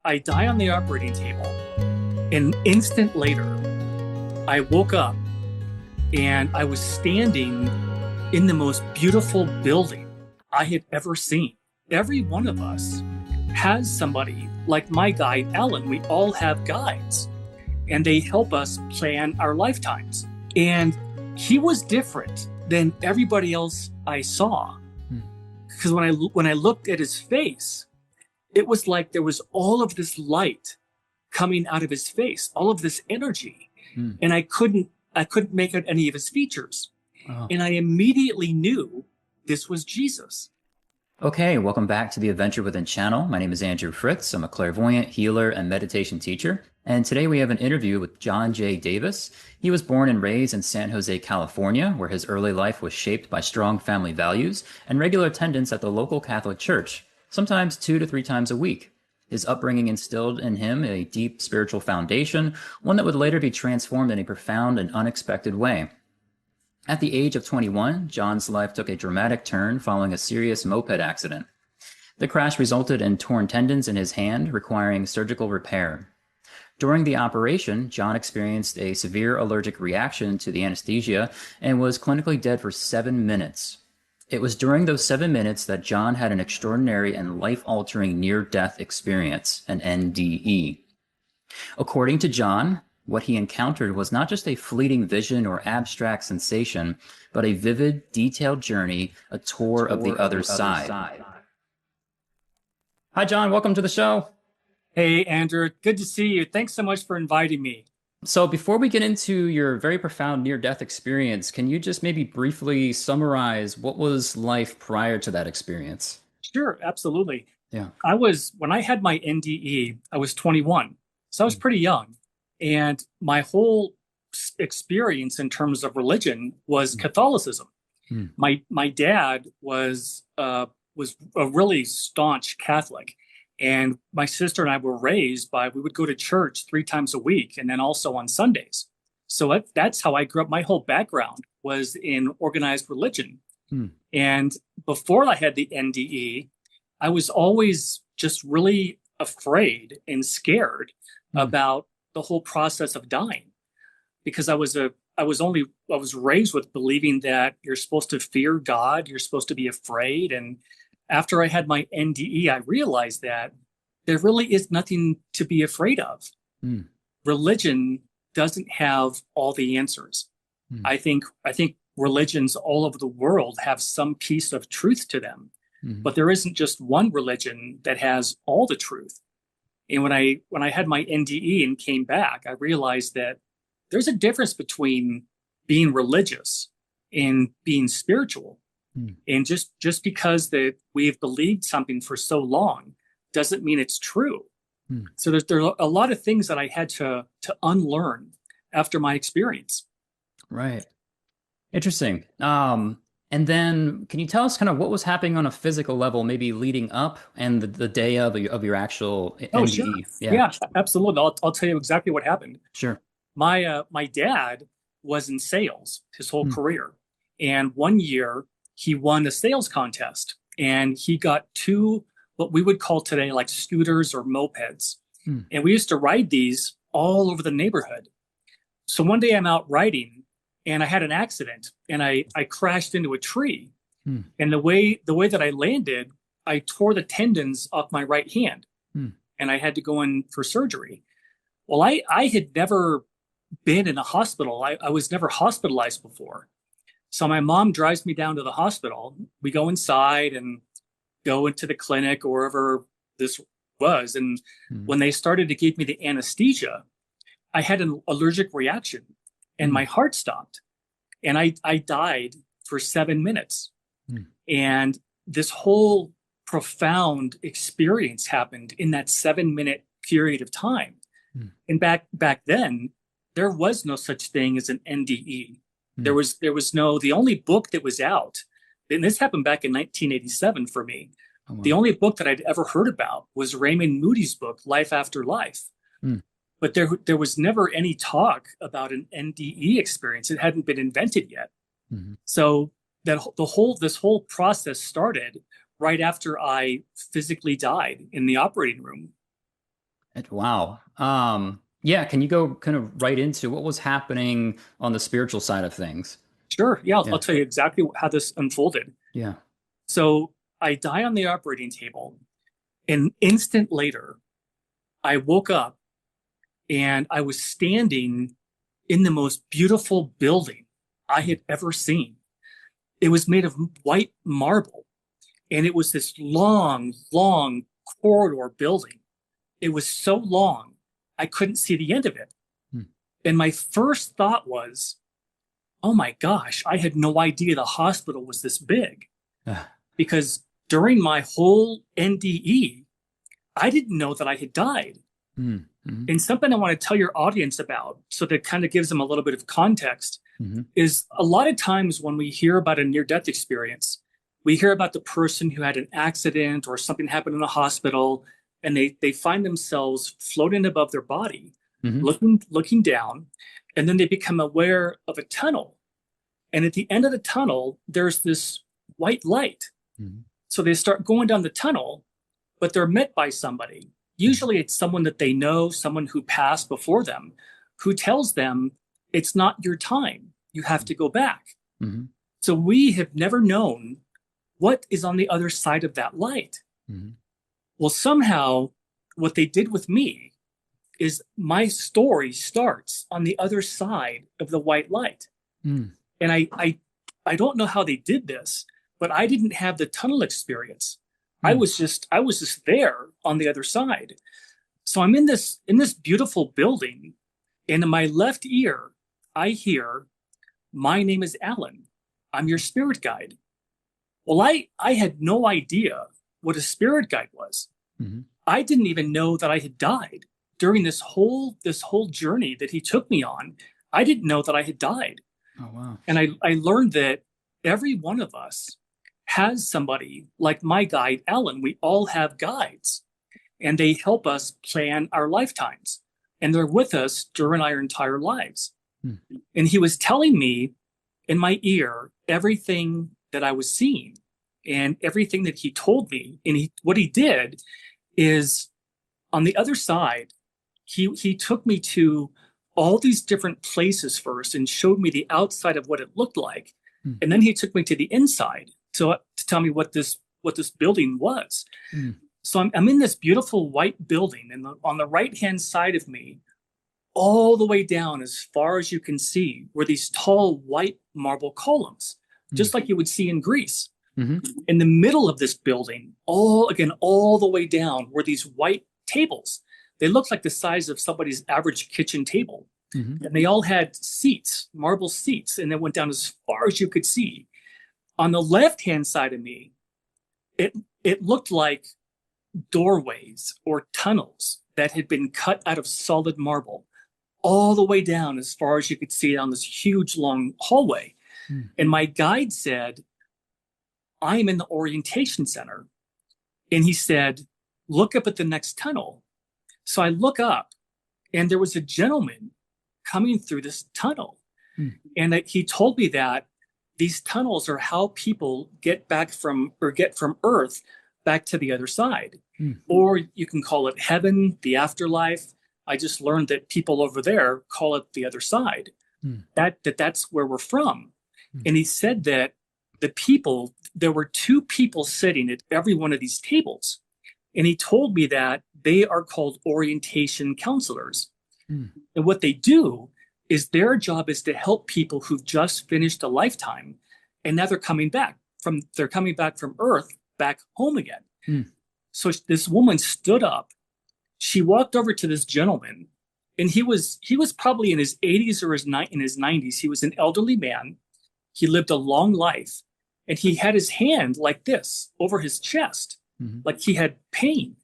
I die on the operating table. An instant later, I woke up and I was standing in the most beautiful building I had ever seen. Every one of us has somebody like my guide, Alan. We all have guides, and they help us plan our lifetimes. And he was different than everybody else I saw. Because when I looked at his face, it was like there was all of this light coming out of his face, all of this energy, and I couldn't make out any of his features. Oh. And I immediately knew this was Jesus. Okay, welcome back to the Adventure Within channel. My name is Andrew Fritz. I'm a clairvoyant, healer, and meditation teacher. And today we have an interview with John J. Davis. He was born and raised in San Jose, California, where his early life was shaped by strong family values and regular attendance at the local Catholic Church, sometimes 2 to 3 times a week. His upbringing instilled in him a deep spiritual foundation, one that would later be transformed in a profound and unexpected way. At the age of 21, John's life took a dramatic turn following a serious moped accident. The crash resulted in torn tendons in his hand, requiring surgical repair. During the operation, John experienced a severe allergic reaction to the anesthesia and was clinically dead for 7 minutes. It was during those 7 minutes that John had an extraordinary and life-altering near-death experience, an NDE. According to John, what he encountered was not just a fleeting vision or abstract sensation, but a vivid, detailed journey, a tour of the other side. Hi, John. Welcome to the show. Hey, Andrew, good to see you. Thanks so much for inviting me. So before we get into your very profound near-death experience, can you just maybe briefly summarize what was life prior to that experience? Sure, absolutely. Yeah. When I had my NDE, I was 21. So I was pretty young. And my whole experience in terms of religion was Catholicism. Mm. My dad was a really staunch Catholic, and my sister and I were raised by we would go to church 3 times a week, and then also on Sundays. So that's how I grew up. My whole background was in organized religion. Mm. And before I had the NDE, I was always just really afraid and scared about the whole process of dying, because I was raised with believing that you're supposed to fear God, you're supposed to be afraid. And after I had my NDE, I realized that there really is nothing to be afraid of. Mm. Religion doesn't have all the answers. Mm. I think religions all over the world have some piece of truth to them, but there isn't just one religion that has all the truth. And when I had my NDE and came back, I realized that there's a difference between being religious and being spiritual. Mm. And just because that we've believed something for so long doesn't mean it's true. Mm. So there are a lot of things that I had to unlearn after my experience. Right. Interesting. And then can you tell us kind of what was happening on a physical level, maybe leading up and the day of your actual Oh, NDE? sure. Yeah. Yeah, absolutely. I'll tell you exactly what happened. Sure. My dad was in sales his whole Mm. career, and one year he won a sales contest, and he got 2 what we would call today like scooters or mopeds, Mm. and we used to ride these all over the neighborhood. So one day I'm out riding, and I had an accident, and I crashed into a tree, Mm. and the way that I landed, I tore the tendons off my right hand, Mm. and I had to go in for surgery. Well, I had never been in a hospital. I was never hospitalized before. So my mom drives me down to the hospital. We go inside and go into the clinic or wherever this was. And Mm. when they started to give me the anesthesia, I had an allergic reaction and Mm. my heart stopped. And I died for 7 minutes. Mm. And this whole profound experience happened in that 7-minute period of time. Mm. And back then, there was no such thing as an NDE. Mm. There was no, the only book that was out, and this happened back in 1987 for me. Oh, wow. The only book that I'd ever heard about was Raymond Moody's book, Life After Life. Mm. But there was never any talk about an NDE experience. It hadn't been invented yet. Mm-hmm. So this whole process started right after I physically died in the operating room. Wow. Yeah, can you go kind of right into what was happening on the spiritual side of things? Sure. Yeah, I'll Yeah. tell you exactly how this unfolded. Yeah. So I die on the operating table. An instant later, I woke up and I was standing in the most beautiful building I had ever seen. It was made of white marble, and it was this long, long corridor building. It was so long, I couldn't see the end of it. Hmm. And my first thought was, oh my gosh, I had no idea the hospital was this big. Ah. Because during my whole NDE, I didn't know that I had died. Mm, mhm, And something I want to tell your audience about, so that kind of gives them a little bit of context, mhm, is a lot of times when we hear about a near death experience, we hear about the person who had an accident or something happened in the hospital, and they find themselves floating above their body, mhm, looking down, and then they become aware of a tunnel. And at the end of the tunnel, there's this white light. mhm, So they start going down the tunnel, but they're met by somebody. mhm, Usually it's someone that they know, someone who passed before them, who tells them it's not your time. You have to go back. mhm, So we have never known what is on the other side of that light. mhm, Well, somehow what they did with me is my story starts on the other side of the white light. mm, And I don't know how they did this, but I didn't have the tunnel experience. mm, I was just there on the other side. So I'm in this beautiful building, and in my left ear, I hear, "My name is Alan. I'm your spirit guide." Well, I had no idea what a spirit guide was. mhm. I didn't even know that I had died during this whole journey that he took me on. I didn't know that I had died. Oh, wow. And I learned that every one of us has somebody like my guide, Alan. We all have guides, and they help us plan our lifetimes. And they're with us during our entire lives. Mm, And he was telling me in my ear everything that I was seeing and everything that he told me. And what he did is on the other side, he took me to all these different places first and showed me the outside of what it looked like, mm, and then he took me to the inside to tell me what this building was. mm, So I'm in this beautiful white building, and on the right hand side of me, all the way down as far as you can see, were these tall white marble columns, mm, just like you would see in Greece. mhm, In the middle of this building, all the way down, were these white tables. They looked like the size of somebody's average kitchen table. mhm, And they all had seats, marble seats, and they went down as far as you could see. On the left hand side of me, it it looked like doorways or tunnels that had been cut out of solid marble, all the way down as far as you could see down this huge long hallway. mm, And my guide said, "I'm in the orientation center." And he said, "Look up at the next tunnel." So I look up, and there was a gentleman coming through this tunnel. mm, And that he told me that these tunnels are how people get back from or get from Earth back to the other side. mm, Or you can call it heaven, the afterlife. I just learned that people over there call it the other side. mm, That's where we're from. mm, And he said that there were two people sitting at every one of these tables. And he told me that they are called orientation counselors. mm, And what they do is their job is to help people who've just finished a lifetime, and now they're coming back from Earth back home again. mm, So this woman stood up. She walked over to this gentleman, and he was probably in his 80s or in his 90s. He was an elderly man. He lived a long life, and he had his hand like this over his chest, mhm, like he had pain.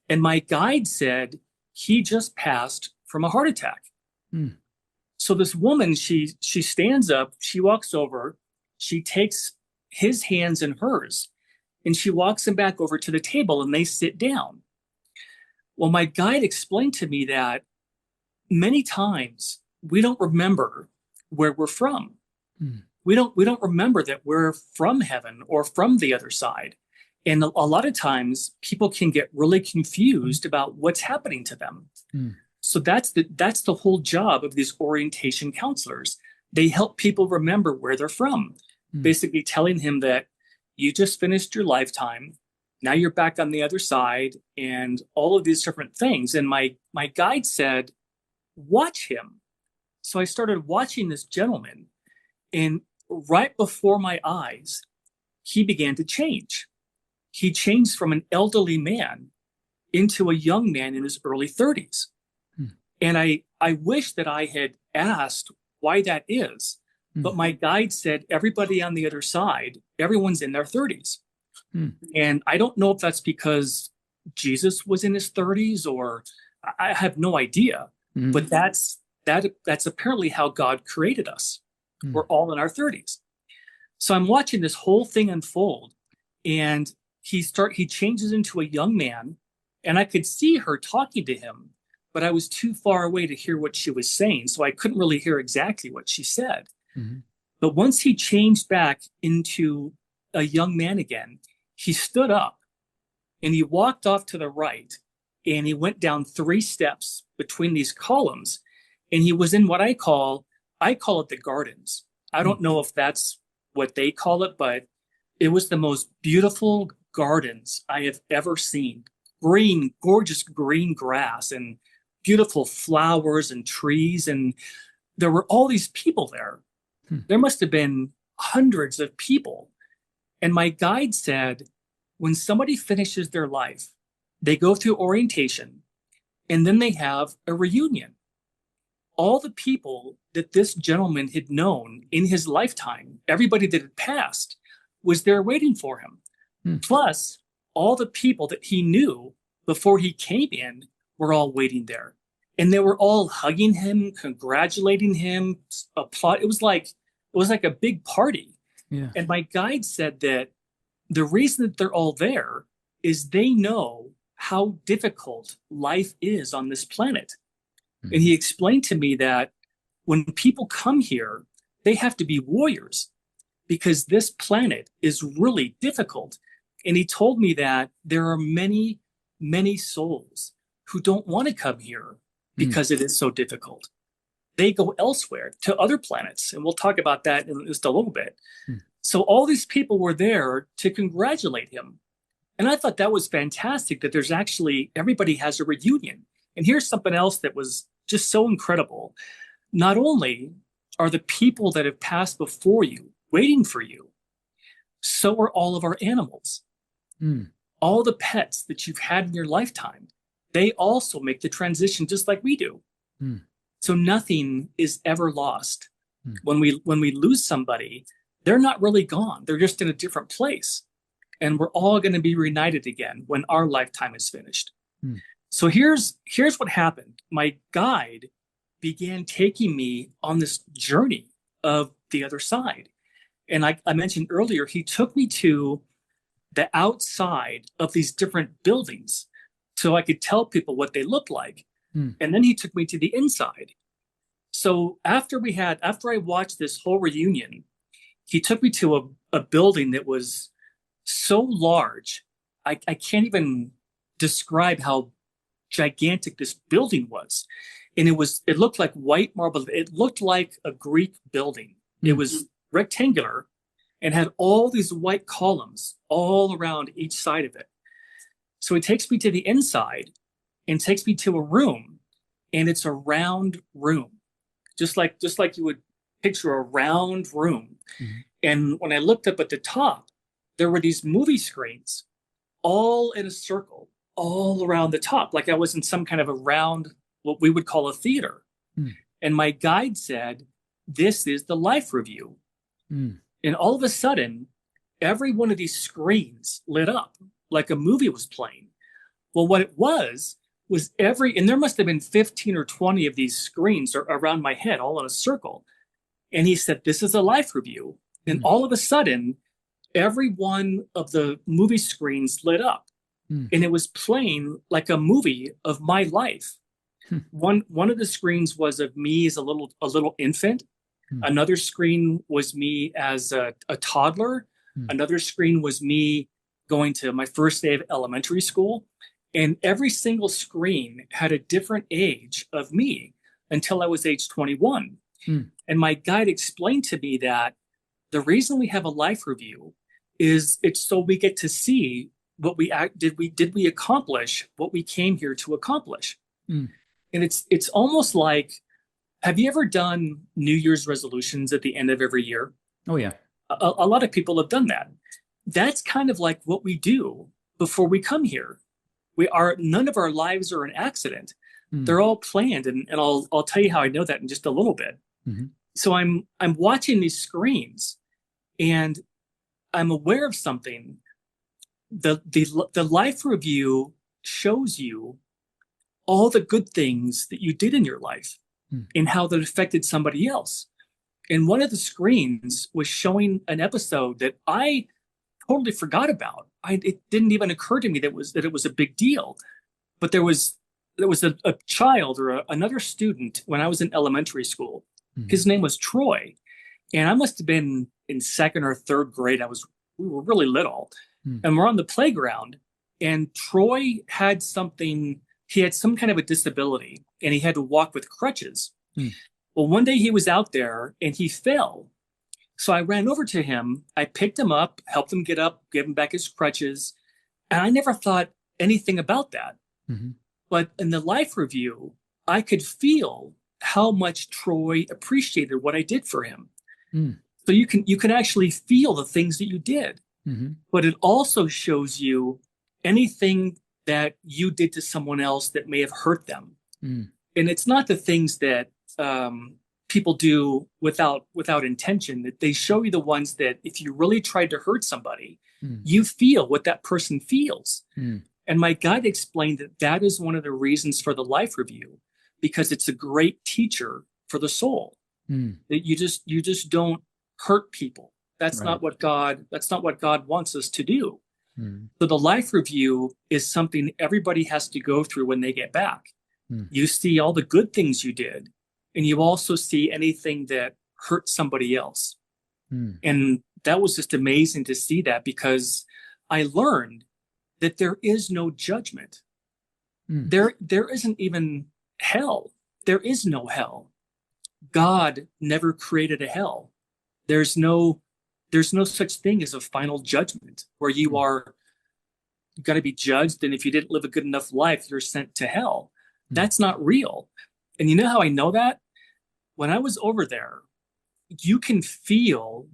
And my guide said he just passed from a heart attack. mm, So this woman, she stands up, she walks over, she takes his hands in hers, and she walks him back over to the table, and they sit down. Well, my guide explained to me that many times we don't remember where we're from. mm, We don't remember that we're from heaven or from the other side. And a lot of times people can get really confused about what's happening to them. Mm. So that's the whole job of these orientation counselors. They help people remember where they're from, basically telling him that you just finished your lifetime. Now you're back on the other side and all of these different things. And my guide said, watch him. So I started watching this gentleman, and right before my eyes, he began to change. He changed from an elderly man into a young man in his early 30s. And I wish that I had asked why that is. But my guide said everybody on the other side, everyone's in their 30s. And I don't know if that's because Jesus was in his 30s, or I have no idea. But that's apparently how God created us. We're all in our 30s. So I'm watching this whole thing unfold, and he changes into a young man, and I could see her talking to him, but I was too far away to hear what she was saying, so I couldn't really hear exactly what she said. But once he changed back into a young man again, he stood up and he walked off to the right, and he went down 3 steps between these columns, and he was in what I call it the gardens. I don't know if that's what they call it, but it was the most beautiful gardens I have ever seen. Green, gorgeous green grass and beautiful flowers and trees. And there were all these people there. There must have been hundreds of people. And my guide said, when somebody finishes their life, they go through orientation, and then they have a reunion. All the people that this gentleman had known in his lifetime, everybody that had passed, was there waiting for him. Plus, all the people that he knew before he came in were all waiting there. And they were all hugging him, congratulating him, applaud. It was like a big party. Yeah. And my guide said that the reason that they're all there is they know how difficult life is on this planet. And he explained to me that when people come here, they have to be warriors because this planet is really difficult. And he told me that there are many, many souls who don't want to come here because it is so difficult. They go elsewhere to other planets. And we'll talk about that in just a little bit. So all these people were there to congratulate him. And I thought that was fantastic that there's actually, everybody has a reunion. And here's something else that was just so incredible. Not only are the people that have passed before you waiting for you, so are all of our animals. All the pets that you've had in your lifetime, they also make the transition just like we do. So nothing is ever lost. When we lose somebody, they're not really gone. They're just in a different place. And we're all going to be reunited again when our lifetime is finished. So here's what happened. My guide began taking me on this journey of the other side. And I mentioned earlier, he took me to the outside of these different buildings so I could tell people what they looked like. And then he took me to the inside. So after I watched this whole reunion, he took me to a building that was so large. I can't even describe how gigantic this building was. And it looked like white marble. It looked like a Greek building. It was rectangular and had all these white columns all around each side of it. So he takes me to the inside and takes me to a room, and it's a round room, just like you would picture a round room. And when I looked up at the top, there were these movie screens all in a circle, all around the top, like I was in some kind of a round, what we would call a theater. And my guide said, this is the life review. And all of a sudden, every one of these screens lit up like a movie was playing. Well, what it was and there must have been 15 or 20 of these screens around my head, all in a circle. And he said, this is a life review. And all of a sudden, every one of the movie screens lit up. And it was playing like a movie of my life. One of the screens was of me as a little infant. Another screen was me as a toddler. Another screen was me going to my first day of elementary school, and every single screen had a different age of me until I was age 21. Mm. And my guide explained to me that the reason we have a life review is it's so we get to see what did we accomplish what we came here to accomplish. Mm. And it's almost like, have you ever done New Year's resolutions at the end of every year? Oh, yeah. A lot of people have done that. That's kind of like what we do before we come here. None of our lives are an accident. Mm. They're all planned, and I'll tell you how I know that in just a little bit. Mm-hmm. So I'm watching these screens, and I'm aware of something. The life review shows you all the good things that you did in your life and how that affected somebody else. And one of the screens was showing an episode that I totally forgot about. It didn't even occur to me that it was a big deal. But there was a child or another student when I was in elementary school. Mm-hmm. His name was Troy, and I must have been in second or third grade. We were really little, and we're on the playground, and Troy had something. He had some kind of a disability, and he had to walk with crutches. Well, one day he was out there and he fell. So I ran over to him. I picked him up, helped him get up, gave him back his crutches. And I never thought anything about that. Mm-hmm. But in the life review, I could feel how much Troy appreciated what I did for him. So you can actually feel the things that you did. Mm-hmm. But it also shows you anything that you did to someone else that may have hurt them. And it's not the things that people do without intention. That they show you the ones that if you really tried to hurt somebody, you feel what that person feels. And my guide explained that is one of the reasons for the life review, because it's a great teacher for the soul. That you just don't hurt people. That's Right. not what God wants us to do. So the life review is something everybody has to go through when they get back. You see all the good things you did, and you also see anything that hurt somebody else. And that was just amazing to see that, because I learned that there is no judgment. There isn't even hell. There is no hell. God never created a hell. There's no such thing as a final judgment where you've got to be judged, and if you didn't live a good enough life, you're sent to hell. That's not real. And you know how I know that? When I was over there, you can feel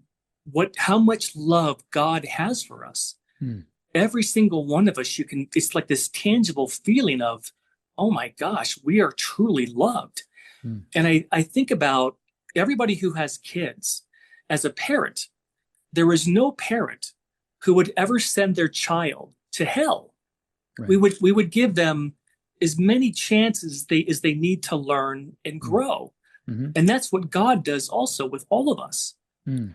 how much love God has for us. Every single one of us, it's like this tangible feeling of, oh my gosh, we are truly loved. And I think about everybody who has kids. As a parent, there is no parent who would ever send their child to hell. Right. We would give them as many chances as they need to learn and grow. And that's what God does also with all of us.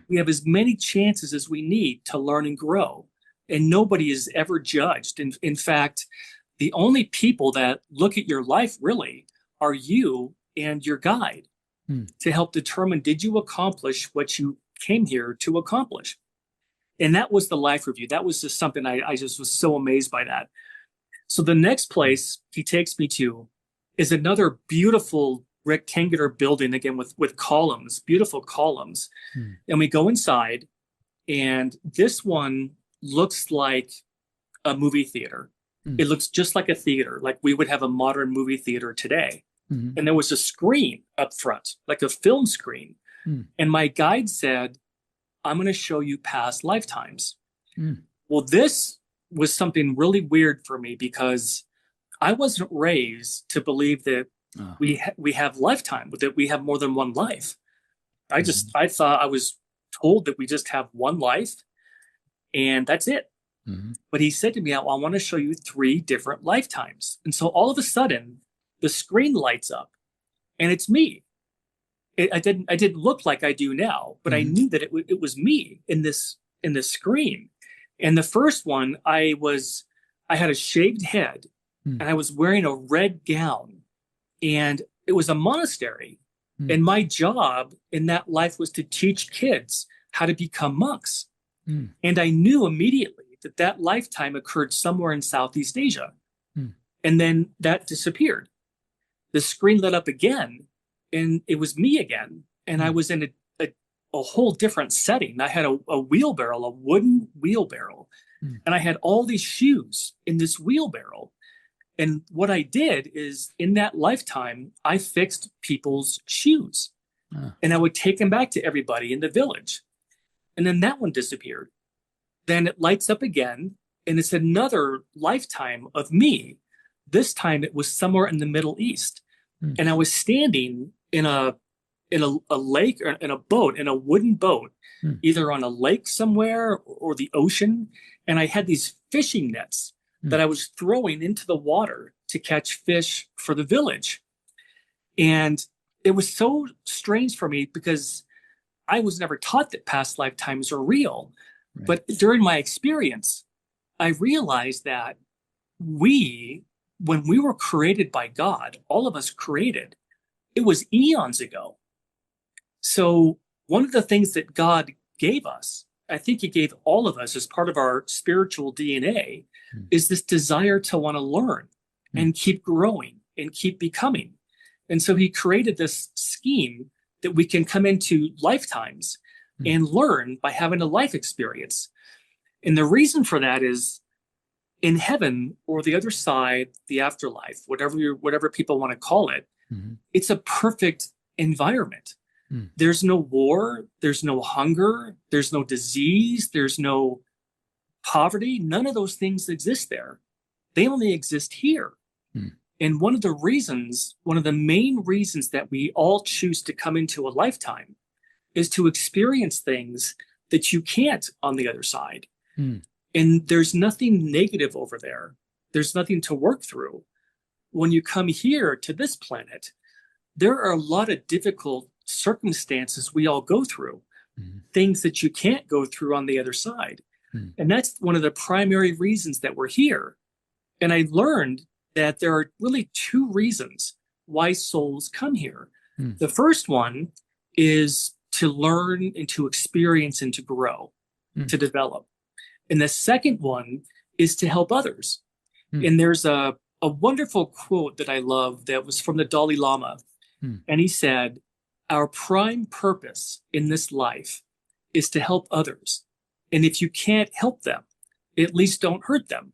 We have as many chances as we need to learn and grow. And nobody is ever judged. In fact, the only people that look at your life really are you and your guide to help determine, did you accomplish what you came here to accomplish? And that was the life review. That was just something I just was so amazed by that. So the next place he takes me to is another beautiful rectangular building, again with columns, beautiful columns. And we go inside, and this one looks like a movie theater. It looks just like a theater, like we would have a modern movie theater today. And there was a screen up front, like a film screen. And my guide said, I'm going to show you past lifetimes. Well, this was something really weird for me, because I wasn't raised to believe that we have lifetime, that we have more than one life. I thought, I was told that we just have one life and that's it. But he said to me, I want to show you 3 different lifetimes. And so all of a sudden the screen lights up and it's me. I didn't look like I do now, but I knew that it was me in this screen. And the first one, I had a shaved head and I was wearing a red gown, and it was a monastery. And my job in that life was to teach kids how to become monks. And I knew immediately that that lifetime occurred somewhere in Southeast Asia. Hmm. And then that disappeared. The screen lit up again, and it was me again. And I was in a whole different setting. I had a wheelbarrow, a wooden wheelbarrow, and I had all these shoes in this wheelbarrow. And what I did is in that lifetime, I fixed people's shoes and I would take them back to everybody in the village. And then that one disappeared. Then it lights up again, and it's another lifetime of me. This time it was somewhere in the Middle East. And I was standing in a lake or in a boat, in a wooden boat, either on a lake somewhere or the ocean. And I had these fishing nets that I was throwing into the water to catch fish for the village. And it was so strange for me because I was never taught that past lifetimes are real. Right. But during my experience, I realized that when we were created by God, all of us created, it was eons ago. So one of the things that God gave us, I think he gave all of us as part of our spiritual DNA, is this desire to want to learn and keep growing and keep becoming. And so he created this scheme that we can come into lifetimes and learn by having a life experience. And the reason for that is in heaven or the other side, the afterlife, whatever people want to call it, it's a perfect environment. There's no war, there's no hunger, there's no disease, there's no poverty. None of those things exist there. They only exist here. And one of the main reasons that we all choose to come into a lifetime is to experience things that you can't on the other side. And there's nothing negative over there. There's nothing to work through. When you come here to this planet, there are a lot of difficult circumstances we all go through, things that you can't go through on the other side. And that's one of the primary reasons that we're here. And I learned that there are really two reasons why souls come here. The first one is to learn and to experience and to grow, to develop. And the second one is to help others. And there's a wonderful quote that I love that was from the Dalai Lama. And he said, "Our prime purpose in this life is to help others. And if you can't help them, at least don't hurt them."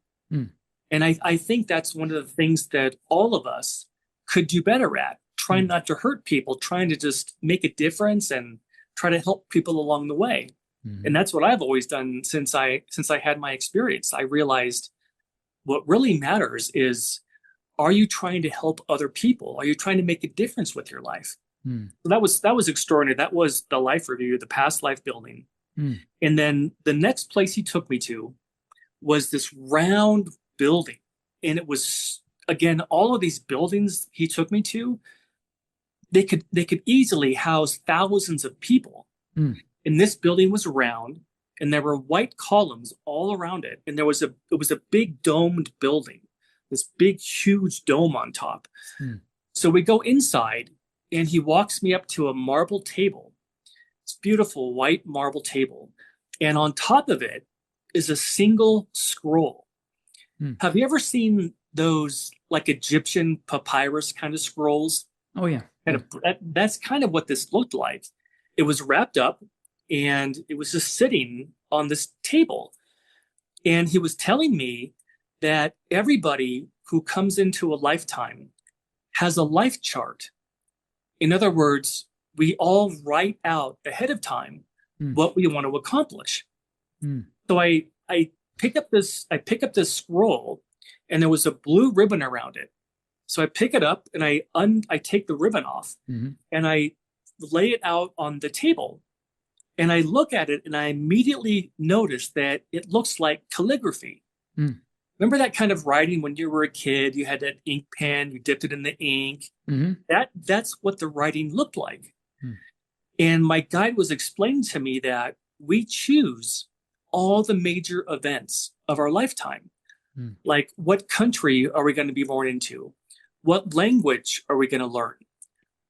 And I think that's one of the things that all of us could do better at, trying not to hurt people, trying to just make a difference and try to help people along the way. And that's what I've always done since I had my experience. I realized what really matters is, are you trying to help other people? Are you trying to make a difference with your life? So that was extraordinary. That was the life review, the past life building. And then the next place he took me to was this round building. And it was, again, all of these buildings he took me to, they could easily house thousands of people. And this building was round, and there were white columns all around it. And it was a big domed building, this big, huge dome on top. So we go inside, and he walks me up to a marble table. It's beautiful white marble table. And on top of it is a single scroll. Have you ever seen those like Egyptian papyrus kind of scrolls? Oh, yeah. That's kind of what this looked like. It was wrapped up and it was just sitting on this table. And he was telling me that everybody who comes into a lifetime has a life chart. In other words, we all write out ahead of time what we want to accomplish. So I pick up this scroll, and there was a blue ribbon around it. So I pick it up and I take the ribbon off and I lay it out on the table. And I look at it and I immediately notice that it looks like calligraphy. Remember that kind of writing when you were a kid? You had that ink pen, you dipped it in the ink. That's what the writing looked like. And my guide was explaining to me that we choose all the major events of our lifetime. Like, what country are we going to be born into? What language are we going to learn?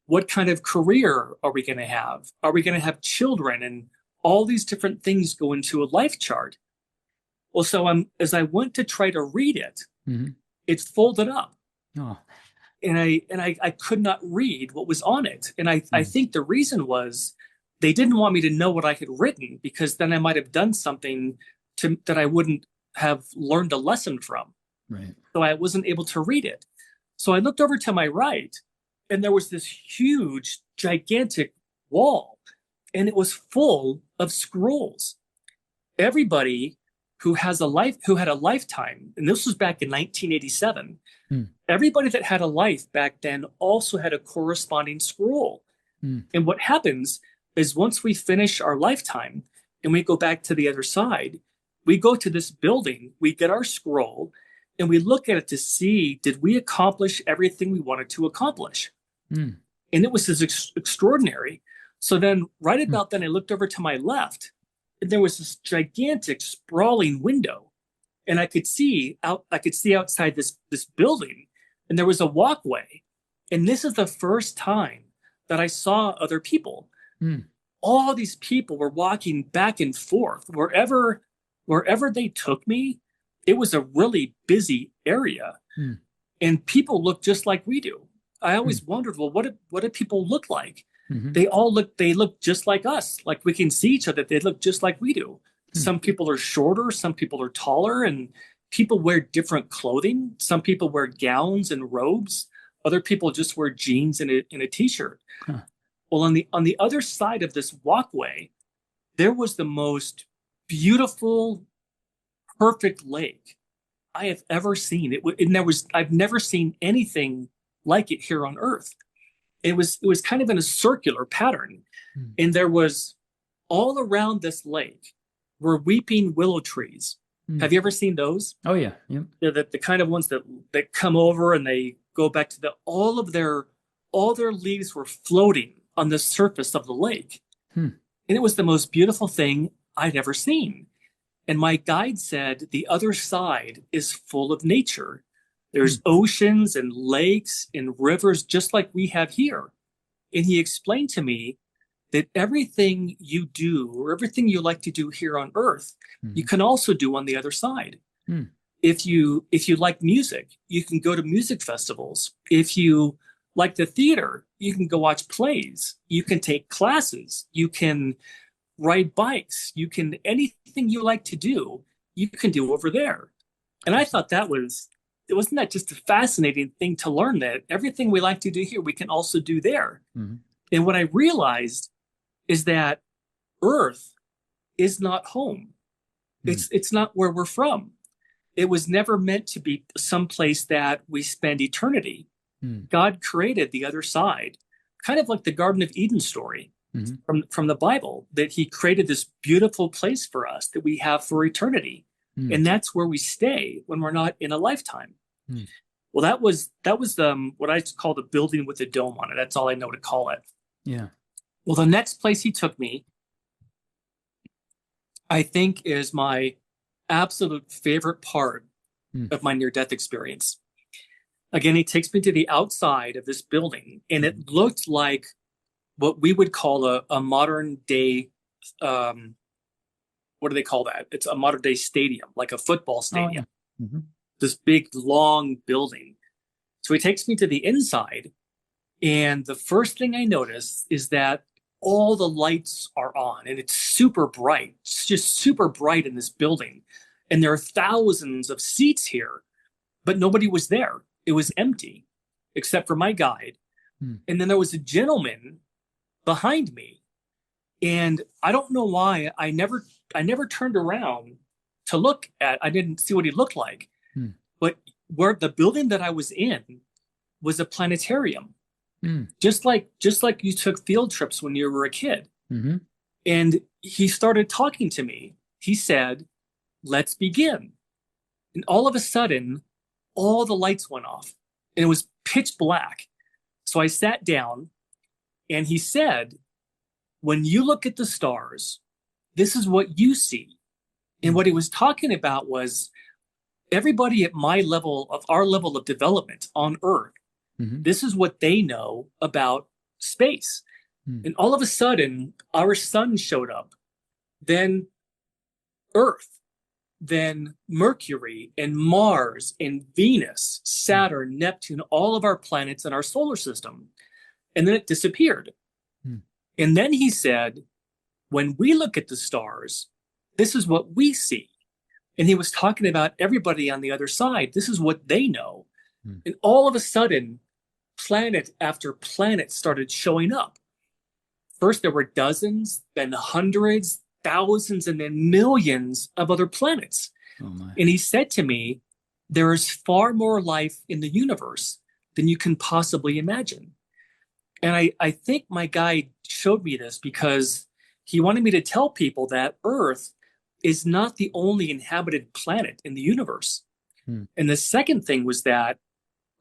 What kind of career are we going to have? Are we going to have children? And all these different things go into a life chart. Well, so as I went to try to read it, Hmm. it's folded up. Oh. And I could not read what was on it. And I Mm. think the reason was they didn't want me to know what I had written because then I might have done something that I wouldn't have learned a lesson from. Right. So I wasn't able to read it. So I looked over to my right, and there was this huge, gigantic wall, and it was full of scrolls. Everybody who had a lifetime, and this was back in 1987, Mm. everybody that had a life back then also had a corresponding scroll. Mm. And what happens is once we finish our lifetime and we go back to the other side, we go to this building, we get our scroll, and we look at it to see did we accomplish everything we wanted to accomplish? Mm. And it was extraordinary. So then, right Mm. about then, I looked over to my left, and there was this gigantic, sprawling window, and I could see outside this building, and there was a walkway, and this is the first time that I saw other people. Mm. All these people were walking back and forth wherever they took me. It was a really busy area, Mm. and people look just like we do. I Mm. always wondered, well, what do people look like? Hmm. They look just like us. Like we can see each other. They look just like we do. Mm. Some people are shorter, some people are taller, and people wear different clothing. Some people wear gowns and robes. Other people just wear jeans and a t-shirt. Huh. Well, on the other side of this walkway, there was the most beautiful, perfect lake I have ever seen. And I've never seen anything like it here on Earth. It was kind of in a circular pattern, Mm. and there was all around this lake were weeping willow trees. Mm. Have you ever seen those? Oh yeah. Yep. They're the kind of ones that come over and they go back to all their leaves were floating on the surface of the lake. Hmm. And it was the most beautiful thing I'd ever seen. And my guide said the other side is full of nature. Hmm. There's oceans and lakes and rivers just like we have here. And he explained to me that everything you do or everything you like to do here on earth, you Hmm. can also do on the other side. Hmm. If you like music, you can go to music festivals. If you like the theater, you can go watch plays. You can take classes. You can ride bikes. You can anything you like to do, you can do over there. And I thought wasn't that just a fascinating thing to learn that everything we like to do here, we can also do there. Hmm. And what I realized is that Earth is not home. Hmm. It's not where we're from. It was never meant to be someplace that we spend eternity. Hmm. God created the other side, kind of like the Garden of Eden story Hmm. from the Bible, that he created this beautiful place for us that we have for eternity. Hmm. And that's where we stay when we're not in a lifetime. Hmm. Well, that was what I call the building with a dome on it. That's all I know to call it. Yeah. Well, the next place he took me, I think, is my absolute favorite part Hmm. of my near-death experience. Again, he takes me to the outside of this building, and it looked like what we would call a modern day, what do they call that? It's a modern day stadium, like a football Oh stadium, yeah. Hmm. this big, long building. So he takes me to the inside, and the first thing I notice is that all the lights are on, and it's super bright. It's just super bright in this building. And there are thousands of seats here, but nobody was there. It was empty, except for my guide. Hmm. And then there was a gentleman behind me. And I don't know why I never turned around to look at, I didn't see what he looked like. Hmm. But where the building that I was in was a planetarium. Hmm. Just like you took field trips when you were a kid. Hmm. And he started talking to me. He said, "Let's begin." And all of a sudden, all the lights went off and it was pitch black. So I sat down and he said, "When you look at the stars, this is what you see." And what he was talking about was everybody at our level of development on Earth, Hmm. this is what they know about space. Hmm. And all of a sudden, our sun showed up, then Earth, then Mercury and Mars and Venus, Mm. Saturn, Neptune, all of our planets in our solar system. And then it disappeared. Mm. And then he said, when we look at the stars, this is what we see. And he was talking about everybody on the other side. This is what they know. Mm. And all of a sudden, planet after planet started showing up. First, there were dozens, then hundreds, thousands, and then millions of other planets. Oh my. And he said to me, there is far more life in the universe than you can possibly imagine. And I think my guide showed me this because he wanted me to tell people that Earth is not the only inhabited planet in the universe. Mm. And the second thing was that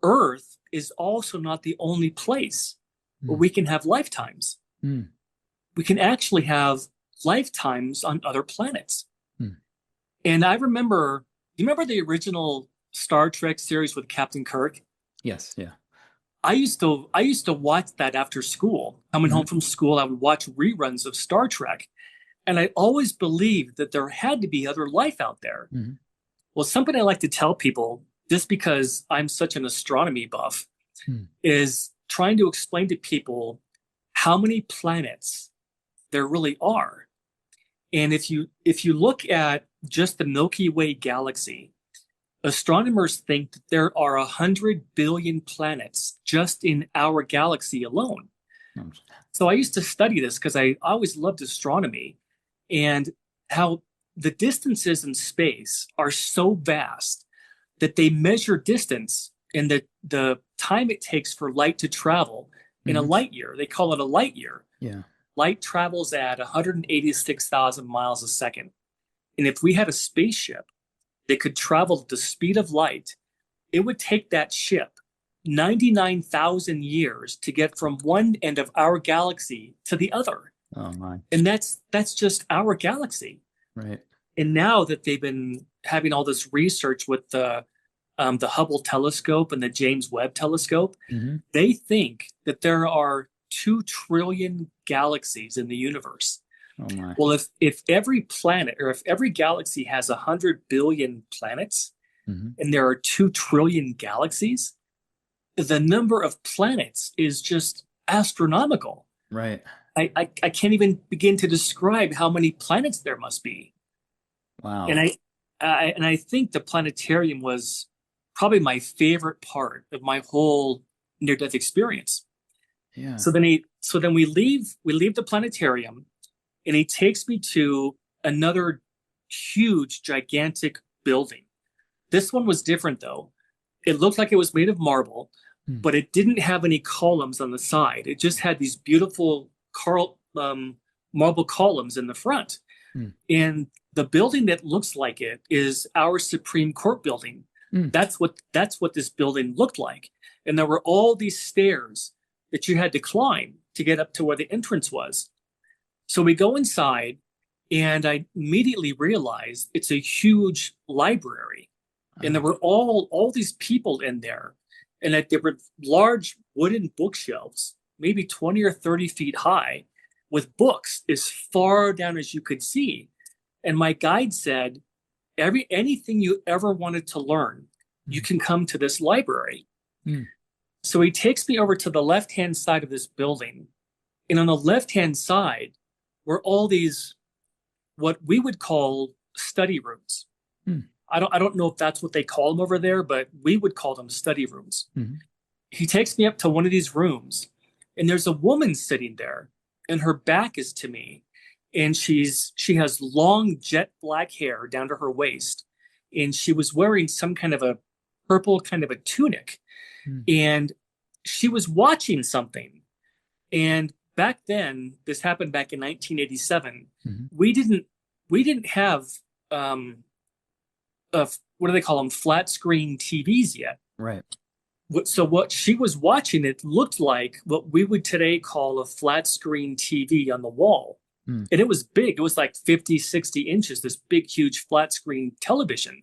Earth is also not the only place where we can have lifetimes. Mm. We can actually have lifetimes on other planets. Mm. And I remember, you remember the original Star Trek series with Captain Kirk? Yes. Yeah. I used to watch that after school. Coming home from school, I would watch reruns of Star Trek. And I always believed that there had to be other life out there. Mm-hmm. Well, something I like to tell people, just because I'm such an astronomy buff, is trying to explain to people how many planets there really are. And if you look at just the Milky Way galaxy, astronomers think that there are 100 billion planets just in our galaxy alone. So I used to study this because I always loved astronomy and how the distances in space are so vast that they measure distance and the time it takes for light to travel in a light year. They call it a light year. Yeah. Light travels at 186,000 miles a second. And if we had a spaceship that could travel at the speed of light, it would take that ship 99,000 years to get from one end of our galaxy to the other. Oh my. And that's just our galaxy. Right. And now that they've been having all this research with the Hubble telescope and the James Webb telescope, they think that there are 2 trillion galaxies in the universe. Oh my. Well, if every planet or if every galaxy has 100 billion planets and there are 2 trillion galaxies, the number of planets is just astronomical. Right. I can't even begin to describe how many planets there must be. Wow. And I think the planetarium was probably my favorite part of my whole near-death experience. Yeah. So then we leave the planetarium, and he takes me to another huge, gigantic building. This one was different though. It looked like it was made of marble, but it didn't have any columns on the side. It just had these beautiful marble columns in the front. And the building that looks like it is our Supreme Court building. That's what this building looked like. And there were all these stairs that you had to climb to get up to where the entrance was. So we go inside, and I immediately realized it's a huge library. And there were all these people in there, and that there were large wooden bookshelves, maybe 20 or 30 feet high, with books as far down as you could see. And my guide said, anything you ever wanted to learn, you can come to this library. So he takes me over to the left-hand side of this building. And on the left-hand side were all these, what we would call study rooms. I don't know if that's what they call them over there, but we would call them study rooms. He takes me up to one of these rooms, and there's a woman sitting there, and her back is to me. And she has long jet black hair down to her waist, and she was wearing some kind of a purple kind of a tunic, and she was watching something. And back then, this happened back in 1987. We didn't have what do they call them, flat screen TVs yet. Right. So what she was watching, it looked like what we would today call a flat screen TV on the wall. And it was big. It was like 50, 60 inches, this big, huge flat screen television.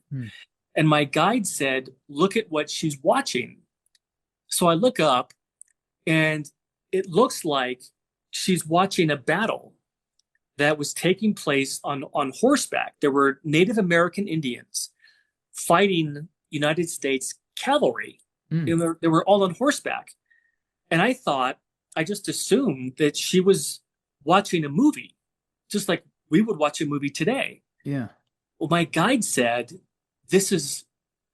And my guide said, look at what she's watching. So I look up, and it looks like she's watching a battle. that was taking place on horseback. There were Native American Indians fighting United States cavalry. Mm. And they were all on horseback. And I just assumed that she was watching a movie, just like we would watch a movie today. Yeah. Well, my guide said,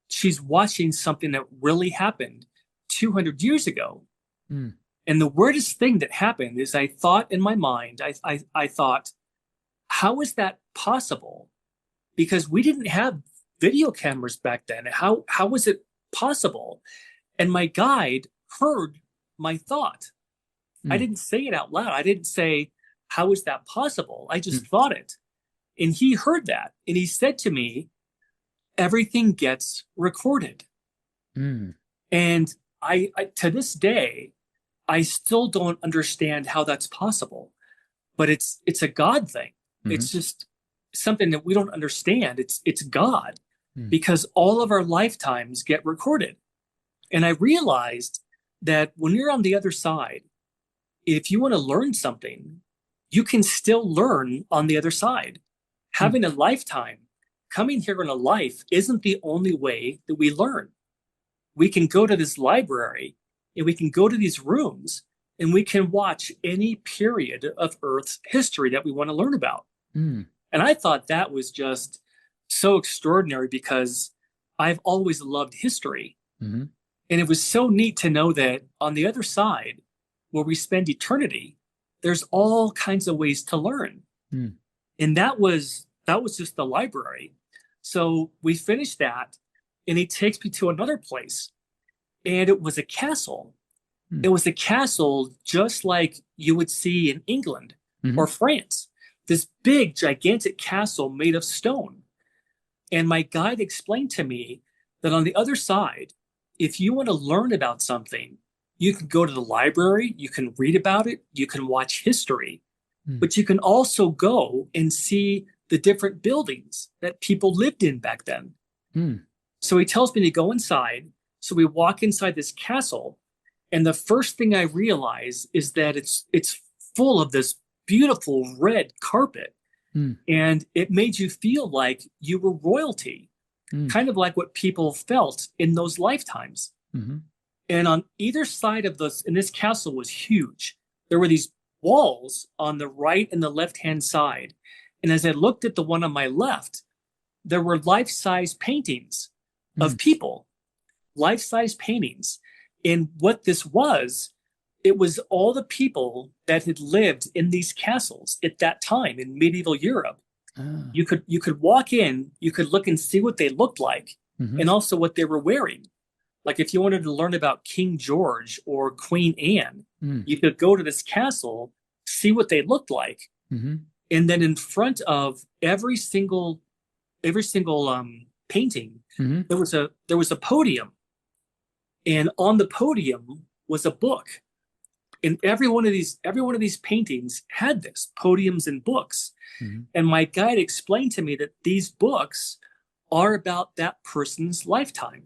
she's watching something that really happened 200 years ago. Mm. And the weirdest thing that happened is I thought in my mind, I thought, how is that possible? Because we didn't have video cameras back then. How was it possible? And my guide heard my thought. I didn't say it out loud. I didn't say, how is that possible? I just thought it. And he heard that. And he said to me, everything gets recorded. And I to this day, I still don't understand how that's possible. But it's a God thing. It's just something that we don't understand. It's God, because all of our lifetimes get recorded. And I realized that when you're on the other side, if you want to learn something, you can still learn on the other side. Having a lifetime, coming here in a life isn't the only way that we learn. We can go to this library and we can go to these rooms and we can watch any period of Earth's history that we want to learn about. And I thought that was just so extraordinary because I've always loved history. And it was so neat to know that on the other side, where we spend eternity, there's all kinds of ways to learn. And that was just the library. So we finished that, and he takes me to another place, and it was a castle. It was a castle just like you would see in England or France. This big, gigantic castle made of stone. And my guide explained to me that on the other side, if you want to learn about something, you can go to the library, you can read about it, you can watch history, but you can also go and see the different buildings that people lived in back then. So he tells me to go inside. So we walk inside this castle, and the first thing I realize is that it's full of this beautiful red carpet, and it made you feel like you were royalty, kind of like what people felt in those lifetimes. And on either side of this, and this castle was huge, there were these walls on the right and the left-hand side. And as I looked at the one on my left, there were life-size paintings of people, life-size paintings. And what this was, it was all the people that had lived in these castles at that time in medieval Europe. You could walk in, you could look and see what they looked like, and also what they were wearing. Like if you wanted to learn about King George or Queen Anne, you could go to this castle, see what they looked like, and then in front of every single painting, there was a podium, and on the podium was a book, and every one of these paintings had this podiums and books, and my guide explained to me that these books are about that person's lifetime.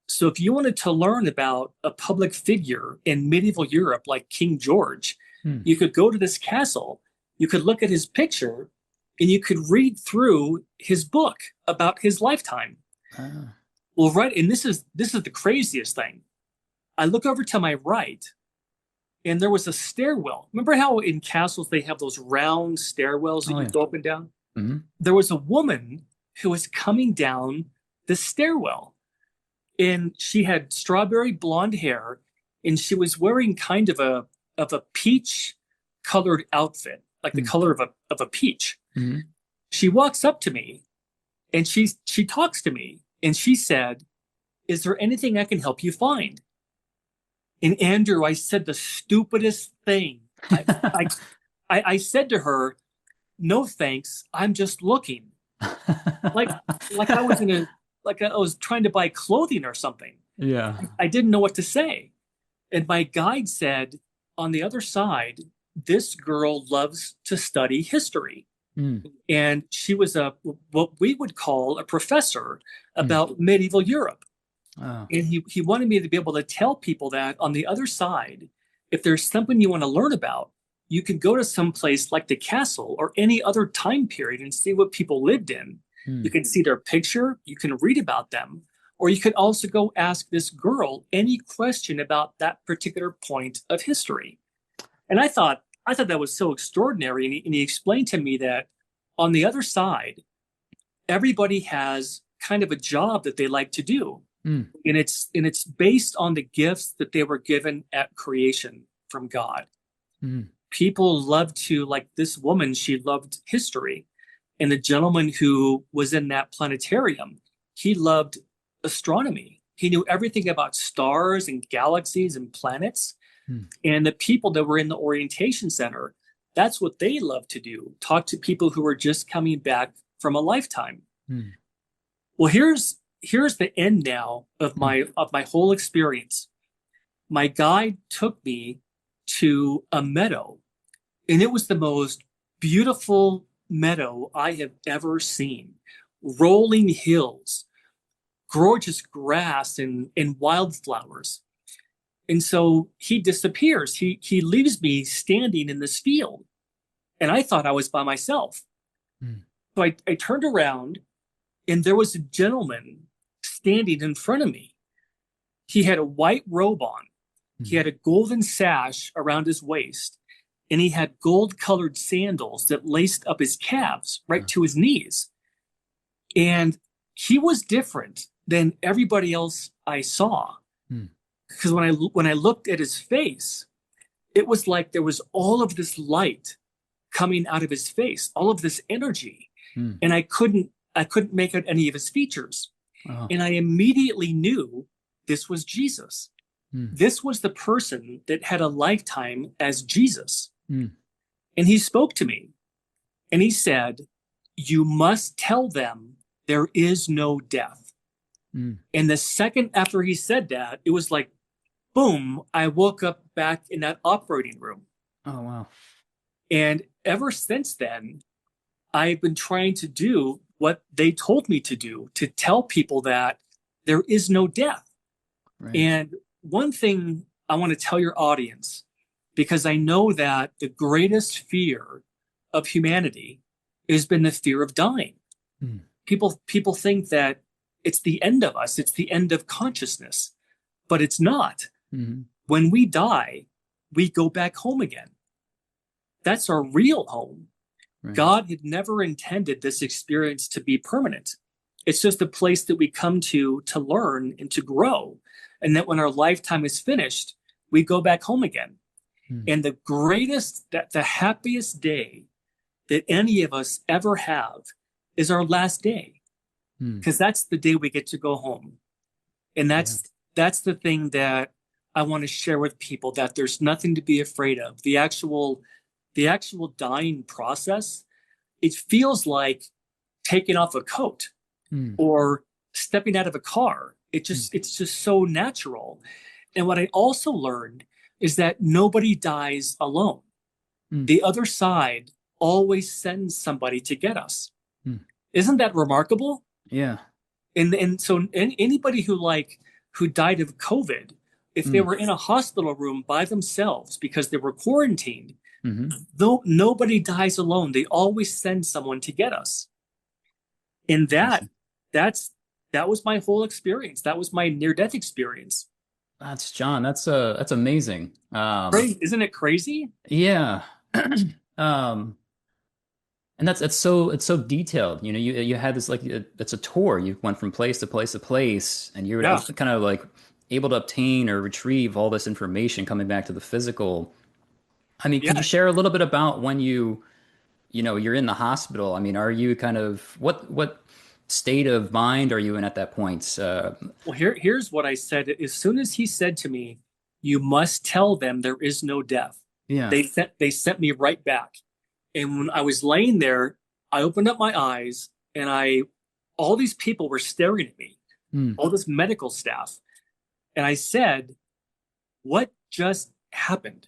So if you wanted to learn about a public figure in medieval Europe like King George, you could go to this castle, you could look at his picture, and you could read through his book about his lifetime. Well, right, and this is the craziest thing. I look over to my right, and there was a stairwell. Remember how in castles they have those round stairwells that you go up and down? There was a woman who was coming down the stairwell. And she had strawberry blonde hair, and she was wearing kind of a peach colored outfit, like the color of a peach. She walks up to me, and she talks to me, and she said, "Is there anything I can help you find?" And Andrew, I said the stupidest thing. I said to her, "No thanks, I'm just looking." like I was like I was trying to buy clothing or something. I didn't know what to say. And my guide said, on the other side, this girl loves to study history. And she was what we would call a professor about medieval Europe. And he wanted me to be able to tell people that on the other side, if there's something you want to learn about, you could go to some place like the castle or any other time period and see what people lived in. Mm. You can see their picture, you can read about them, or you could also go ask this girl any question about that particular point of history. And I thought that was so extraordinary. And he explained to me that on the other side, everybody has kind of a job that they like to do. Mm. And it's based on the gifts that they were given at creation from God. Mm. People love to, like this woman, she loved history. And the gentleman who was in that planetarium, he loved astronomy. He knew everything about stars and galaxies and planets. Mm. And the people that were in the orientation center, that's what they love to do, talk to people who are just coming back from a lifetime. Mm. Well, here's the end now of my whole experience. My guide took me to a meadow, and it was the most beautiful meadow I have ever seen. Rolling hills, gorgeous grass, and wildflowers. And so he disappears. He leaves me standing in this field, and I thought I was by myself. Mm. So I turned around, and there was a gentleman standing in front of me. He had a white robe on. He had a golden sash around his waist, and he had gold-colored sandals that laced up his calves right to his knees. And he was different than everybody else I saw. Mm. Because when I looked at his face, it was like there was all of this light coming out of his face, all of this energy. Mm. And I couldn't make out any of his features. Oh. And I immediately knew this was Jesus. Mm. This was the person that had a lifetime as Jesus. Mm. And he spoke to me and he said, "You must tell them there is no death." Mm. And the second after he said that, it was like, boom, I woke up back in that operating room. Oh, wow. And ever since then, I've been trying to do what they told me to do, to tell people that there is no death. Right. And one thing I want to tell your audience, because I know that the greatest fear of humanity has been the fear of dying. Mm. People think that it's the end of us, it's the end of consciousness, but it's not. Mm-hmm. When we die, we go back home again. That's our real home. Right. God had never intended this experience to be permanent. It's just a place that we come to learn and to grow. And that when our lifetime is finished, we go back home again. Mm. And the happiest day that any of us ever have is our last day. Because that's the day we get to go home. And that's the thing that I want to share with people, that there's nothing to be afraid of. The actual dying process, it feels like taking off a coat or stepping out of a car. It's just so natural. And what I also learned is that nobody dies alone. The other side always sends somebody to get us. Isn't that remarkable? Yeah. And so anybody who died of COVID, if they were in a hospital room by themselves because they were quarantined, though nobody dies alone, they always send someone to get us. And that was my whole experience. That was my near-death experience. That's John. That's amazing. Right? Isn't it crazy? Yeah. And it's so detailed. You know, you had this, like, it's a tour. You went from place to place to place, and you're kind of like able to obtain or retrieve all this information coming back to the physical. I mean, could you share a little bit about when you're in the hospital? I mean, are you kind of, what state of mind are you in at that point? Well, here's what I said. As soon as he said to me, "You must tell them there is no death," they sent me right back. And when I was laying there, I opened up my eyes, and all these people were staring at me, all this medical staff. And I said, "What just happened?"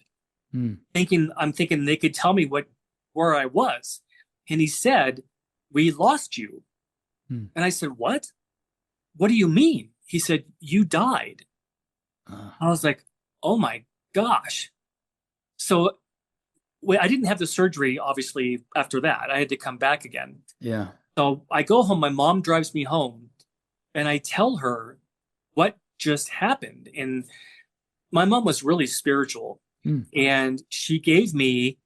I'm thinking they could tell me where I was. And he said, "We lost you." And I said, "What? What do you mean?" He said, "You died." I was like, "Oh my gosh." So well, I didn't have the surgery, obviously, after that. I had to come back again. Yeah. So I go home, my mom drives me home, and I tell her what just happened. And my mom was really spiritual, Mm. and she gave me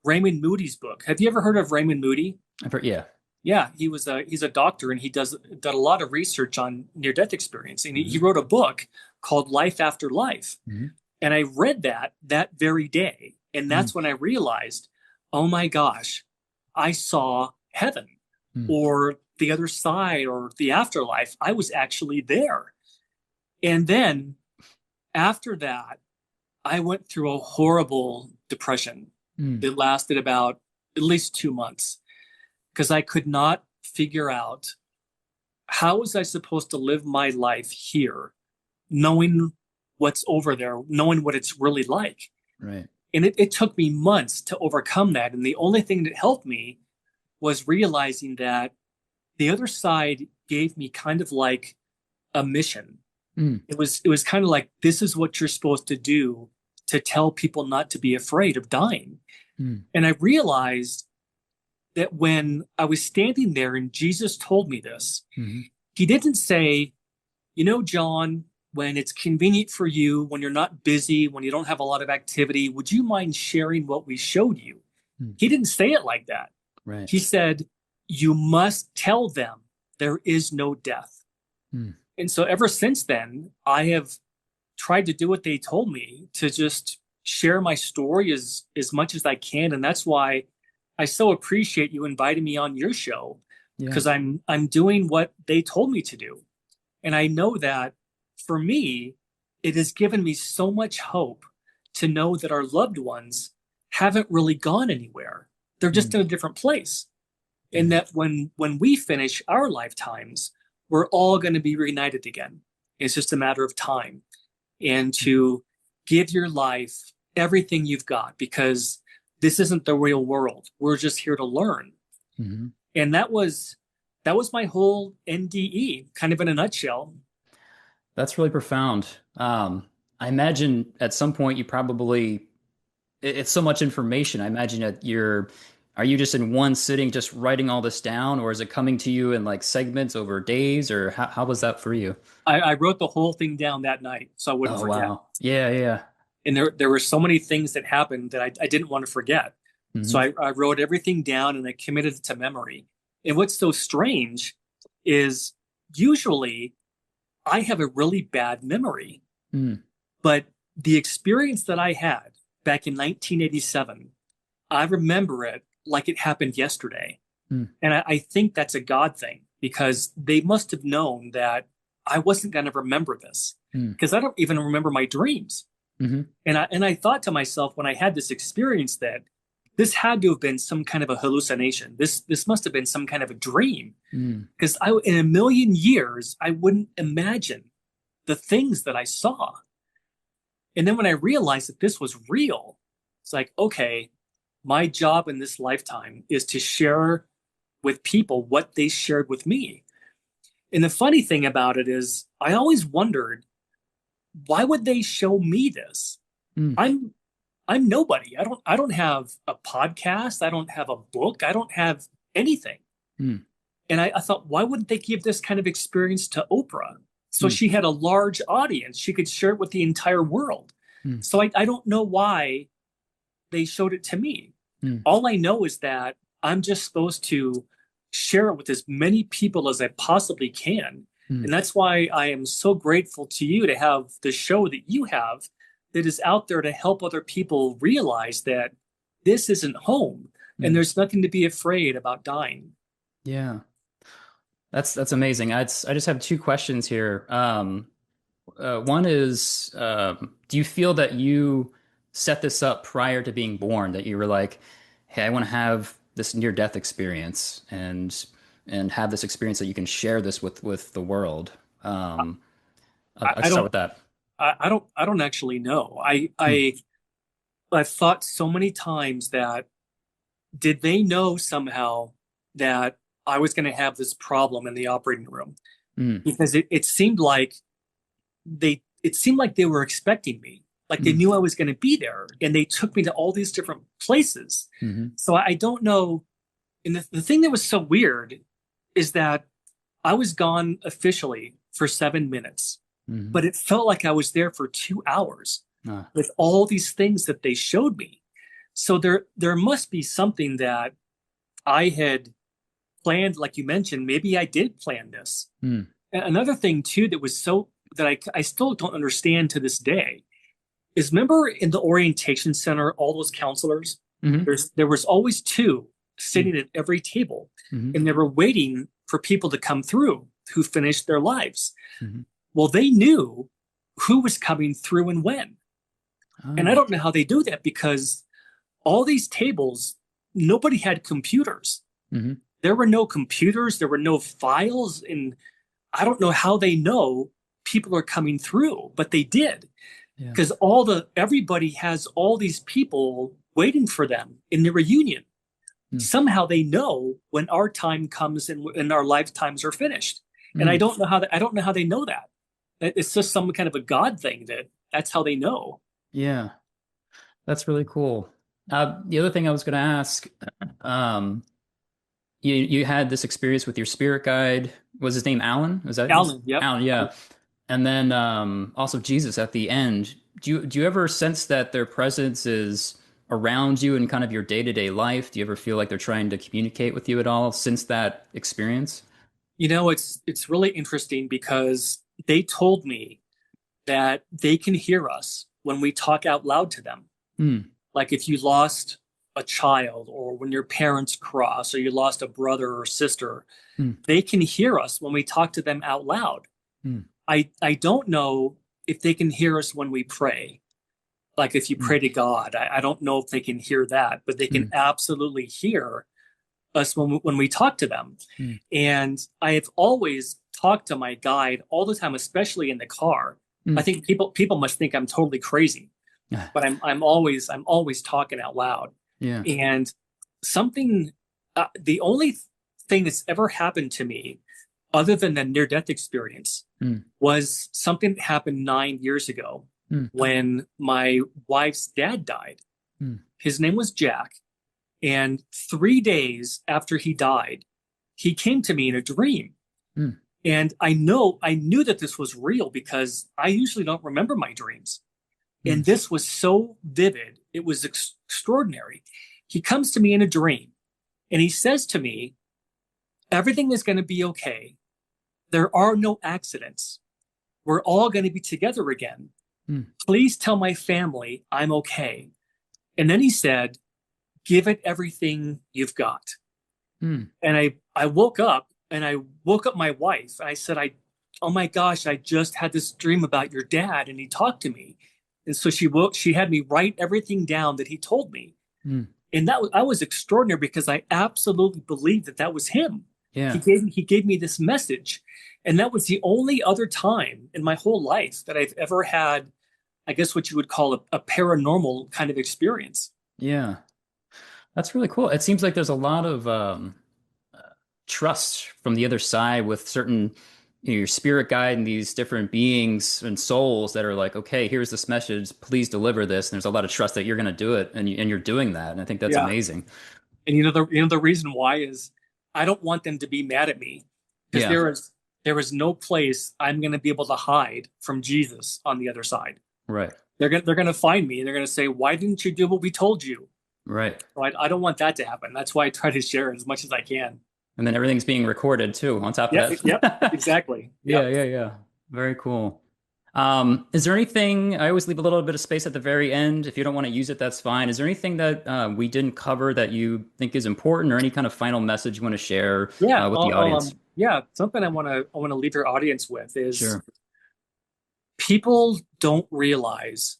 Raymond Moody's book. Have you ever heard of Raymond Moody? I've heard, yeah. Yeah, he's a doctor, and he done a lot of research on near death experience. And he Hmm. wrote a book called Life After Life. Hmm. And I read that very day. And Mm. that's when I realized, oh my gosh, I saw heaven Mm. or the other side or the afterlife. I was actually there. And then after that, I went through a horrible depression Mm. that lasted about at least 2 months because I could not figure out how was I supposed to live my life here, knowing what's over there, knowing what it's really like. Right. And it took me months to overcome that. And the only thing that helped me was realizing that the other side gave me kind of like a mission. Mm. It was kind of like, this is what you're supposed to do to tell people not to be afraid of dying. Mm. And I realized that when I was standing there and Jesus told me this, Hmm. he didn't say, you know, John, when it's convenient for you, when you're not busy, when you don't have a lot of activity, would you mind sharing what we showed you? Mm. He didn't say it like that. Right. He said, you must tell them there is no death. Mm. And so ever since then, I have tried to do what they told me to just share my story as much as I can. And that's why I so appreciate you inviting me on your show, Yeah. because I'm doing what they told me to do. And I know that for me, it has given me so much hope to know that our loved ones haven't really gone anywhere. They're just Mm. in a different place. And Yeah. that when we finish our lifetimes, we're all going to be reunited again. It's just a matter of time. And to give your life everything you've got, because this isn't the real world. We're just here to learn. Hmm. And that was my whole NDE, kind of in a nutshell. That's really profound. I imagine at some point you probably, it's so much information. I imagine that are you just in one sitting just writing all this down, or is it coming to you in like segments over days, or how was that for you? I wrote the whole thing down that night so I wouldn't Oh, forget. wow. Yeah, yeah. And there were so many things that happened that I didn't want to forget. So Hmm. I wrote everything down and I committed it to memory. And what's so strange is usually I have a really bad memory, Mm. but the experience that I had back in 1987, I remember it like it happened yesterday. Mm. And I think that's a God thing because they must have known that I wasn't going to remember this Mm. because I don't even remember my dreams. Hmm. And I thought to myself when I had this experience that this had to have been some kind of a hallucination. This must have been some kind of a dream Mm. because I in a million years I wouldn't imagine the things that I saw. And then when I realized that this was real, it's like, okay, my job in this lifetime is to share with people what they shared with me. And the funny thing about it is I always wondered, why would they show me this? Mm. I'm nobody. I don't have a podcast. I don't have a book. I don't have anything. Mm. And I thought, why wouldn't they give this kind of experience to Oprah? So Mm. she had a large audience. She could share it with the entire world. Mm. So I don't know why they showed it to me. Mm. All I know is that I'm just supposed to share it with as many people as I possibly can. Mm. And that's why I am so grateful to you to have the show that you have that is out there to help other people realize that this isn't home and Mm. there's nothing to be afraid about dying. Yeah. That's amazing. I just have two questions here. One is, do you feel that you set this up prior to being born, that you were like, hey, I want to have this near-death experience and have this experience that you can share this with the world? I'll I start don't with that. I don't actually know. Hmm. I've thought so many times that did they know somehow that I was going to have this problem in the operating room? Mm. Because it seemed like they were expecting me. Like they Mm. knew I was going to be there, and they took me to all these different places. Mm-hmm. So I don't know. And the thing that was so weird is that I was gone officially for 7 minutes, Mm-hmm. but it felt like I was there for 2 hours Ah. with all these things that they showed me. So there must be something that I had planned, like you mentioned. Maybe I did plan this. Mm. Another thing too that was so that I still don't understand to this day is, remember in the orientation center, all those counselors, Mm-hmm. there was always two sitting at every table, Mm-hmm. and they were waiting for people to come through who finished their lives. Mm-hmm. Well, they knew who was coming through and when. And I Oh. don't know how they do that, because all these tables, nobody had computers. Mm-hmm. There were no computers, there were no files, and I don't know how they know people are coming through, but they did, Yeah. because everybody has all these people waiting for them in the reunion. Mm. Somehow they know when our time comes and our lifetimes are finished. And Mm. I don't know how they know that. It's just some kind of a God thing that's how they know. Yeah. That's really cool. The other thing I was going to ask, um, you had this experience with your spirit guide. Was his name Alan? Was that Alan, yep. Alan? Yeah. And then also Jesus at the end. Do you ever sense that their presence is around you in kind of your day-to-day life? Do you ever feel like they're trying to communicate with you at all since that experience? It's really interesting, because they told me that they can hear us when we talk out loud to them. Hmm. Like if you lost a child, or when your parents cross, or you lost a brother or sister, Hmm. they can hear us when we talk to them out loud. Hmm. I don't know if they can hear us when we pray. Like if you Hmm. pray to God, I don't know if they can hear that, but they Hmm. can absolutely hear us when we talk to them. Hmm. And I have always talked to my guide all the time, especially in the car. Hmm. I think people must think I'm totally crazy, but I'm always talking out loud. Yeah. And something, the only thing that's ever happened to me, other than the near death experience, Hmm. was something that happened 9 years ago Hmm. when my wife's dad died. Hmm. His name was Jack. And 3 days after he died, he came to me in a dream. Hmm. And I knew that this was real, because I usually don't remember my dreams. Hmm. And this was so vivid. It was extraordinary. He comes to me in a dream, and he says to me, everything is going to be okay. There are no accidents. We're all going to be together again. Hmm. Please tell my family I'm okay. And then he said, give it everything you've got. Hmm. And I woke up, and I woke up my wife, and I said, oh my gosh, I just had this dream about your dad, and he talked to me. And so she had me write everything down that he told me. Hmm. And I was extraordinary, because I absolutely believed that was him. Yeah. He gave me this message. And that was the only other time in my whole life that I've ever had, I guess what you would call a paranormal kind of experience. Yeah. That's really cool. It seems like there's a lot of trust from the other side with certain, your spirit guide and these different beings and souls that are like, okay, here's this message, please deliver this. And there's a lot of trust that you're going to do it, and you're doing that. And I think that's Yeah. amazing. And the reason why is, I don't want them to be mad at me, because Yeah. there is no place I'm going to be able to hide from Jesus on the other side. Right. They're going to find me, and they're going to say, why didn't you do what we told you? Right. So I don't want that to happen. That's why I try to share as much as I can. And then everything's being recorded too on top Yeah, of yep, that. exactly. Yeah, Yep. yeah, yeah. Very cool. Is there anything, I always leave a little bit of space at the very end. If you don't want to use it, that's fine. Is there anything that we didn't cover that you think is important, or any kind of final message you want to share Yeah. with the audience? Yeah. Something I want to leave your audience with is, Sure. people don't realize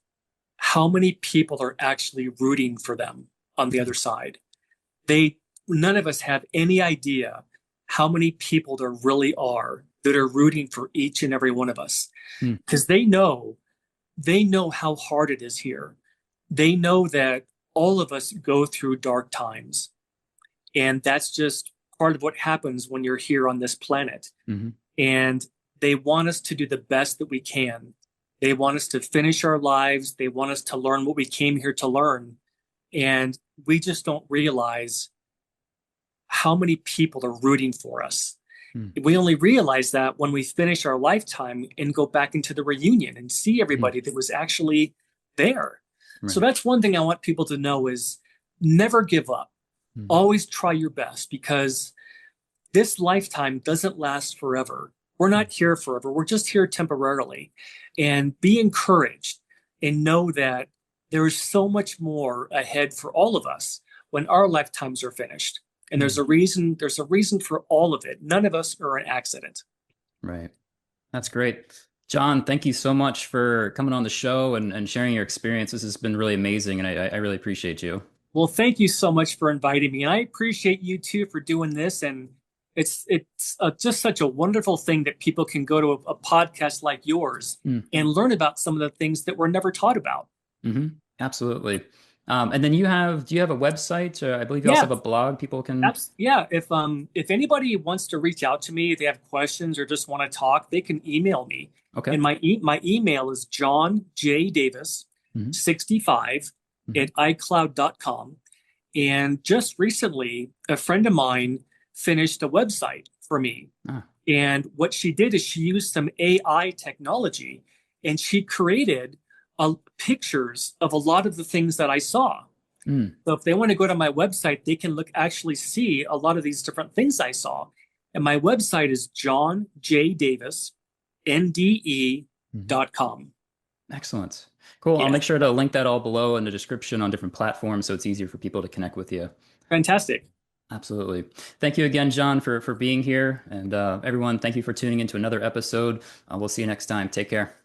how many people are actually rooting for them on the other side. None of us have any idea how many people there really are that are rooting for each and every one of us, Hmm. because they know how hard it is here. They know that all of us go through dark times, and that's just part of what happens when you're here on this planet. Hmm. And they want us to do the best that we can. They want us to finish our lives. They want us to learn what we came here to learn. And we just don't realize how many people are rooting for us. Mm. We only realize that when we finish our lifetime and go back into the reunion and see everybody that was actually there. So Right. that's one thing I want people to know is never give up. Mm. Always try your best because this lifetime doesn't last forever. We're not here forever. We're just here temporarily. And be encouraged and know that there is so much more ahead for all of us when our lifetimes are finished. And there's a reason for all of it. None of us are an accident. Right. That's great. John, thank you so much for coming on the show and sharing your experience. This has been really amazing, and I really appreciate you. Well, thank you so much for inviting me. And I appreciate you too for doing this. And it's just such a wonderful thing that people can go to a podcast like yours Mm. and learn about some of the things that were never taught about. Hmm. Absolutely. And then do you have a website? I believe you also Yeah, have a blog people can. yeah. If anybody wants to reach out to me, if they have questions or just want to talk, they can email me. Okay. And my email is John J. Davis Mhm. 65 at iCloud.com. And just recently, a friend of mine finished a website for me. Ah. And what she did is she used some AI technology and she created pictures of a lot of the things that I saw. Mm. So if they want to go to my website, they can actually see a lot of these different things I saw. And my website is johnjdavisnde.com. Excellent. Cool. I'll Yeah, make sure to link that all below in the description on different platforms so it's easier for people to connect with you. fantastic. Absolutely. Thank you again, John, for being here. And everyone, thank you for tuning into another episode. We'll see you next time. Take care.